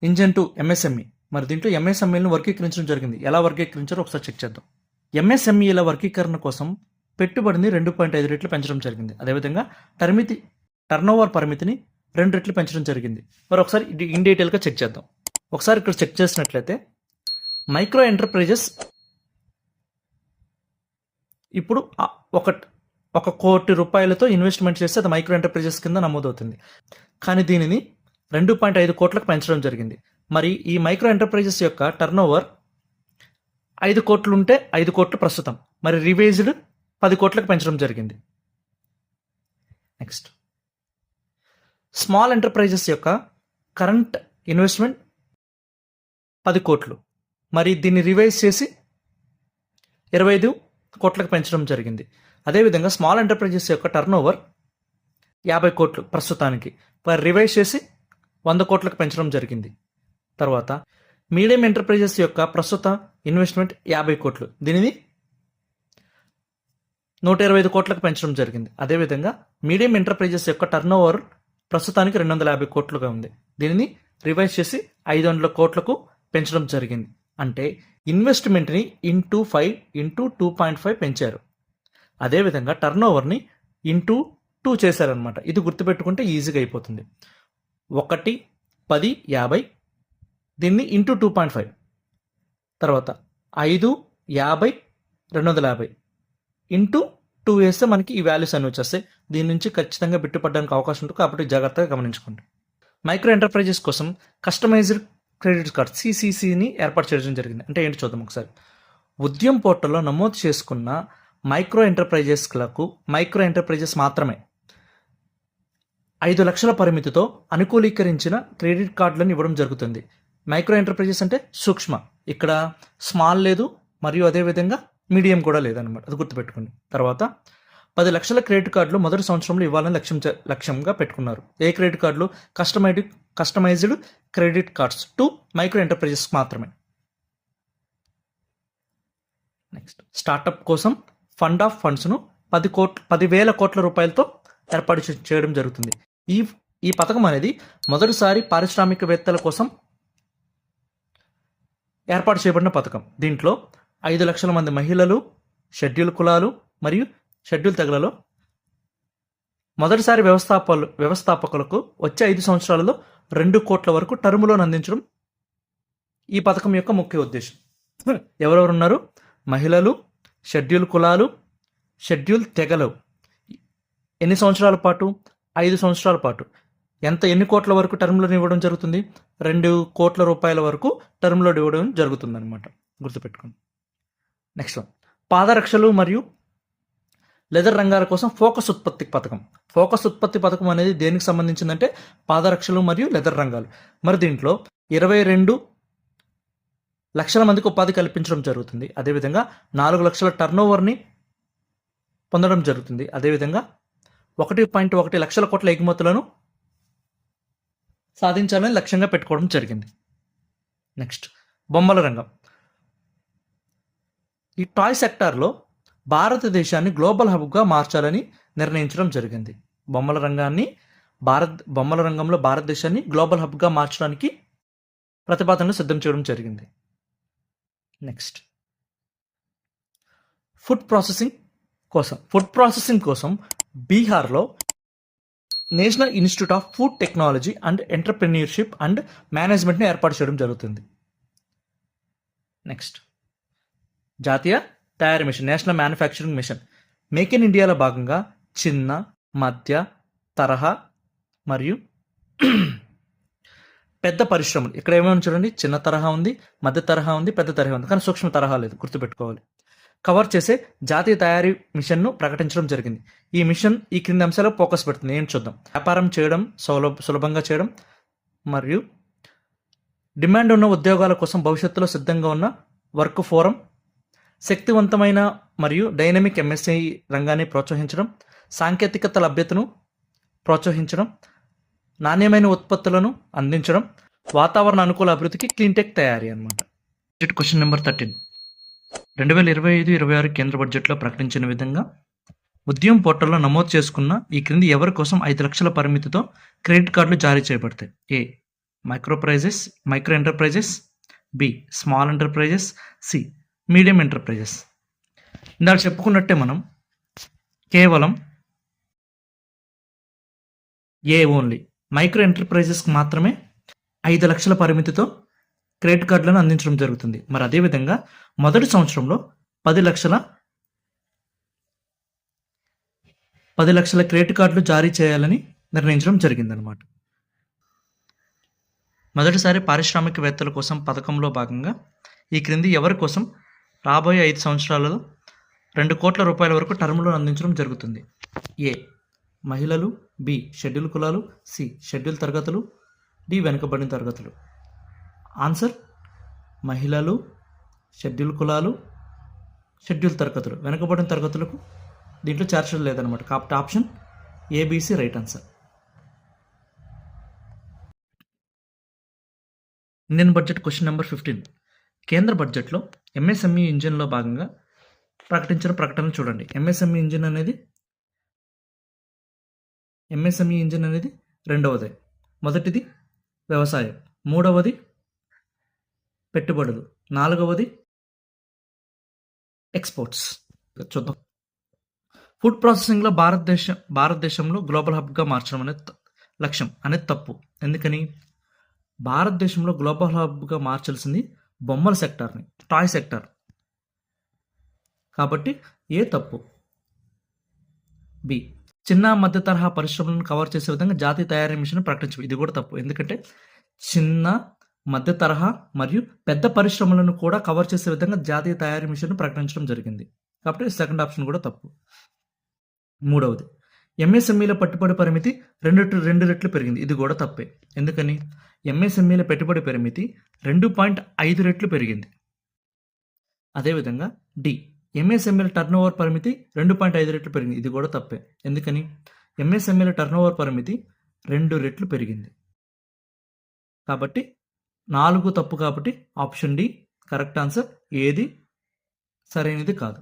Engine 2 MSME. మరి దీంట్లో ఎంఎస్ఎంఈలను వర్గీకరించడం జరిగింది. ఎలా వర్గీకరించారో ఒకసారి చెక్ చేద్దాం. ఎంఎస్ఎంఈల వర్గీకరణ కోసం పెట్టుబడిని 2.5 రెట్లు పెంచడం జరిగింది. అదేవిధంగా టర్నోవర్ పరిమితిని 2 రెట్లు పెంచడం జరిగింది. మరి ఒకసారి ఇన్ డీటెయిల్గా చెక్ చేద్దాం. ఒకసారి ఇక్కడ చెక్ చేసినట్లయితే మైక్రో ఎంటర్ప్రైజెస్ ఇప్పుడు ఒక కోటి రూపాయలతో ఇన్వెస్ట్మెంట్ చేస్తే అది మైక్రో ఎంటర్ప్రైజెస్ కింద నమోదవుతుంది. కానీ దీనిని 2.5 కోట్లకు పెంచడం జరిగింది. మరి ఈ మైక్రో ఎంటర్ప్రైజెస్ యొక్క టర్నోవర్ 5 కోట్లు ఉంటే 5 కోట్లు ప్రస్తుతం, మరి రివైజ్డ్ 10 కోట్లకు పెంచడం జరిగింది. నెక్స్ట్, స్మాల్ ఎంటర్ప్రైజెస్ యొక్క కరెంట్ ఇన్వెస్ట్మెంట్ 10 కోట్లు, మరి దీన్ని రివైజ్ చేసి 25 కోట్లకు పెంచడం జరిగింది. అదేవిధంగా స్మాల్ ఎంటర్ప్రైజెస్ యొక్క టర్నోవర్ 50 కోట్లు ప్రస్తుతానికి, మరి రివైజ్ చేసి 100 కోట్లకు పెంచడం జరిగింది. తర్వాత మీడియం ఎంటర్ప్రైజెస్ యొక్క ప్రస్తుత ఇన్వెస్ట్మెంట్ 50 కోట్లు, దీనిని 125 కోట్లకు పెంచడం జరిగింది. అదేవిధంగా మీడియం ఎంటర్ప్రైజెస్ యొక్క టర్నోవర్ ప్రస్తుతానికి 250 కోట్లుగా ఉంది, దీనిని రివైజ్ చేసి 500 కోట్లకు పెంచడం జరిగింది. అంటే ఇన్వెస్ట్మెంట్ని ఇంటూ 5 ఇంటూ 2.5 పెంచారు. అదేవిధంగా టర్నోవర్ని ఇంటూ 2 చేశారనమాట. ఇది గుర్తుపెట్టుకుంటే ఈజీగా అయిపోతుంది. 1, 10, 50, దీన్ని ఇంటూ 2.5, తర్వాత 5, 50, 250 ఇంటూ 2 వేస్తే మనకి ఈ వాల్యూస్ అన్ని వచ్చేస్తాయి. దీని నుంచి ఖచ్చితంగా బిట్టుపడడానికి అవకాశం ఉంటుంది, కాబట్టి జాగ్రత్తగా గమనించుకోండి. మైక్రో ఎంటర్ప్రైజెస్ కోసం కస్టమైజ్డ్ క్రెడిట్ కార్డ్ సిసిసిని ఏర్పాటు చేయడం జరిగింది. అంటే ఏంటి చూద్దాం ఒకసారి. ఉద్యమ్ పోర్టల్లో నమోదు చేసుకున్న మైక్రో ఎంటర్ప్రైజెస్ మాత్రమే 5 లక్షల పరిమితితో అనుకూలీకరించిన క్రెడిట్ కార్డులను ఇవ్వడం జరుగుతుంది. మైక్రో ఎంటర్ప్రైజెస్ అంటే సూక్ష్మ, ఇక్కడ స్మాల్ లేదు, మరియు అదేవిధంగా మీడియం కూడా లేదనమాట, అది గుర్తుపెట్టుకోండి. తర్వాత 10 లక్షల క్రెడిట్ కార్డులు మొదటి సంవత్సరంలో ఇవ్వాలని లక్ష్యంగా పెట్టుకున్నారు. ఏ క్రెడిట్ కార్డులు? Customized credit cards to micro enterprises మాత్రమే. నెక్స్ట్, స్టార్టప్ కోసం ఫండ్ ఆఫ్ ఫండ్స్ను 10,000 కోట్ల రూపాయలతో ఏర్పాటు చేయడం జరుగుతుంది. ఈ పథకం అనేది మొదటిసారి పారిశ్రామికవేత్తల కోసం ఏర్పాటు చేయబడిన పథకం. దీంట్లో 5 లక్షల మంది మహిళలు, షెడ్యూల్ కులాలు మరియు షెడ్యూల్ తెగలలో మొదటిసారి వ్యవస్థాపకులకు వచ్చే 5 సంవత్సరాలలో 2 కోట్ల వరకు టర్మ్ లోన్ అందించడం ఈ పథకం యొక్క ముఖ్య ఉద్దేశం. ఎవరెవరున్నారు? మహిళలు, షెడ్యూల్ కులాలు, షెడ్యూల్ తెగలు. ఎన్ని సంవత్సరాల పాటు? 5 సంవత్సరాల పాటు. ఎన్ని కోట్ల వరకు టర్మ్ లోన్ ఇవ్వడం జరుగుతుంది? 2 కోట్ల రూపాయల వరకు టర్మ్ లోన్ ఇవ్వడం జరుగుతుంది అనమాట, గుర్తుపెట్టుకోండి. నెక్స్ట్ వన్, పాదరక్షలు మరియు లెదర్ రంగాల కోసం ఫోకస్ ఉత్పత్తి పథకం. ఫోకస్ ఉత్పత్తి పథకం అనేది దేనికి సంబంధించిందంటే పాదరక్షలు మరియు లెదర్ రంగాలు. మరి దీంట్లో 22 లక్షల మందికి ఉపాధి కల్పించడం జరుగుతుంది. అదేవిధంగా 4 లక్షల టర్నోవర్ని పొందడం జరుగుతుంది. అదేవిధంగా 1.1 లక్షల కోట్ల ఎగుమతులను సాధించాలని లక్ష్యంగా పెట్టుకోవడం జరిగింది. నెక్స్ట్, బొమ్మల రంగం. ఈ టాయ్ సెక్టార్లో భారతదేశాన్ని గ్లోబల్ హబ్గా మార్చాలని నిర్ణయించడం జరిగింది. బొమ్మల రంగంలో భారతదేశాన్ని గ్లోబల్ హబ్గా మార్చడానికి ప్రతిపాదనలు సిద్ధం చేయడం జరిగింది. నెక్స్ట్, ఫుడ్ ప్రాసెసింగ్ కోసం బీహార్లో national institute of food technology and entrepreneurship and మేనేజ్మెంట్ని ఏర్పాటు చేయడం జరుగుతుంది. నెక్స్ట్, జాతీయ తయారీ mission, national manufacturing mission. Make in ఇండియాలో భాగంగా చిన్న, మధ్య తరహా మరియు పెద్ద పరిశ్రమలు. ఇక్కడ ఏమేమి చూడండి, చిన్న తరహా ఉంది, మధ్య తరహా ఉంది, పెద్ద తరహా ఉంది, కానీ సూక్ష్మ తరహా లేదు, గుర్తుపెట్టుకోవాలి. కవర్ చేసే జాతీయ తయారీ మిషన్ను ప్రకటించడం జరిగింది. ఈ మిషన్ ఈ క్రింది అంశాలకు ఫోకస్ పెడుతుంది. ఏం చూద్దాం. వ్యాపారం చేయడం సులభంగా చేయడం, మరియు డిమాండ్ ఉన్న ఉద్యోగాల కోసం భవిష్యత్తులో సిద్ధంగా ఉన్న వర్క్ ఫోరం, శక్తివంతమైన మరియు డైనమిక్ ఎంఎస్ఐ రంగాన్ని ప్రోత్సహించడం, సాంకేతికత లభ్యతను ప్రోత్సహించడం, నాణ్యమైన ఉత్పత్తులను అందించడం, వాతావరణ అనుకూల అభివృద్ధికి క్లీన్టెక్ తయారీ అనమాట. Question number 13. 2025-26 కేంద్ర బడ్జెట్లో ప్రకటించిన విధంగా ఉద్యమ్ పోర్టల్లో నమోదు చేసుకున్న ఈ క్రింది ఎవరి కోసం 5 లక్షల పరిమితితో క్రెడిట్ కార్డులు జారీ చేయబడతాయి? A, micro enterprises, B small enterprises, C medium enterprises. ఇందాక చెప్పుకున్నట్టే మనం కేవలం ఏ ఓన్లీ మైక్రో ఎంటర్ప్రైజెస్కి మాత్రమే 5 లక్షల పరిమితితో క్రెడిట్ కార్డులను అందించడం జరుగుతుంది. మరి అదేవిధంగా మొదటి సంవత్సరంలో 10 లక్షల క్రెడిట్ కార్డులు జారీ చేయాలని నిర్ణయించడం జరిగిందనమాట. మొదటిసారి పారిశ్రామికవేత్తల కోసం పథకంలో భాగంగా ఈ క్రింది ఎవరి కోసం రాబోయే 5 సంవత్సరాలలో 2 కోట్ల రూపాయల వరకు టర్మ్ లోన్ అందించడం జరుగుతుంది? ఏ మహిళలు, బి షెడ్యూల్ కులాలు, సి షెడ్యూల్ తరగతులు, డి వెనుకబడిన తరగతులు. ఆన్సర్ మహిళలు, షెడ్యూల్ కులాలు, షెడ్యూల్ తరగతులు. వెనుకబడిన తరగతులకు దీంట్లో చేర్చడం లేదనమాట. కాబట్టి option ABC right answer. Indian budget question number 15. కేంద్ర బడ్జెట్లో ఎంఎస్ఎంఈ ఇంజిన్లో భాగంగా ప్రకటించిన ప్రకటన చూడండి. ఎంఎస్ఎంఈ ఇంజిన్ అనేది రెండవది. మొదటిది వ్యవసాయం, మూడవది పెట్టుబడులు, నాలుగవది ఎక్స్పోర్ట్స్. చూద్దాం. ఫుడ్ ప్రాసెసింగ్లో భారతదేశంలో గ్లోబల్ హబ్గా మార్చడం అనేది లక్ష్యం అనేది తప్పు. ఎందుకని? భారతదేశంలో గ్లోబల్ హబ్గా మార్చాల్సింది బొమ్మల సెక్టార్ని, టాయ్ సెక్టార్. కాబట్టి ఏ తప్పు. బి చిన్న మధ్య తరహా పరిశ్రమలను కవర్ చేసే విధంగా జాతీయ తయారీ మిషన్ ప్రకటించు. ఇది కూడా తప్పు. ఎందుకంటే చిన్న మధ్య తరహా మరియు పెద్ద పరిశ్రమలను కూడా కవర్ చేసే విధంగా జాతీయ తయారీ మిషన్ ప్రకటించడం జరిగింది. కాబట్టి సెకండ్ ఆప్షన్ కూడా తప్పు. మూడవది ఎంఎస్ఎంఈల పెట్టుబడి పరిమితి 2 రెట్లు పెరిగింది. ఇది కూడా తప్పే. ఎందుకని? ఎంఎస్ఎంఈల పెట్టుబడి పరిమితి 2.5 రెట్లు పెరిగింది. అదేవిధంగా డి ఎంఎస్ఎంఈల టర్న్ ఓవర్ పరిమితి 2.5 రెట్లు పెరిగింది. ఇది కూడా తప్పే. ఎందుకని? ఎంఎస్ఎంఈల టర్న్ ఓవర్ పరిమితి 2 రెట్లు పెరిగింది. కాబట్టి 4 తప్పు. కాబట్టి ఆప్షన్ డి కరెక్ట్ ఆన్సర్. ఏది సరైనది కాదు.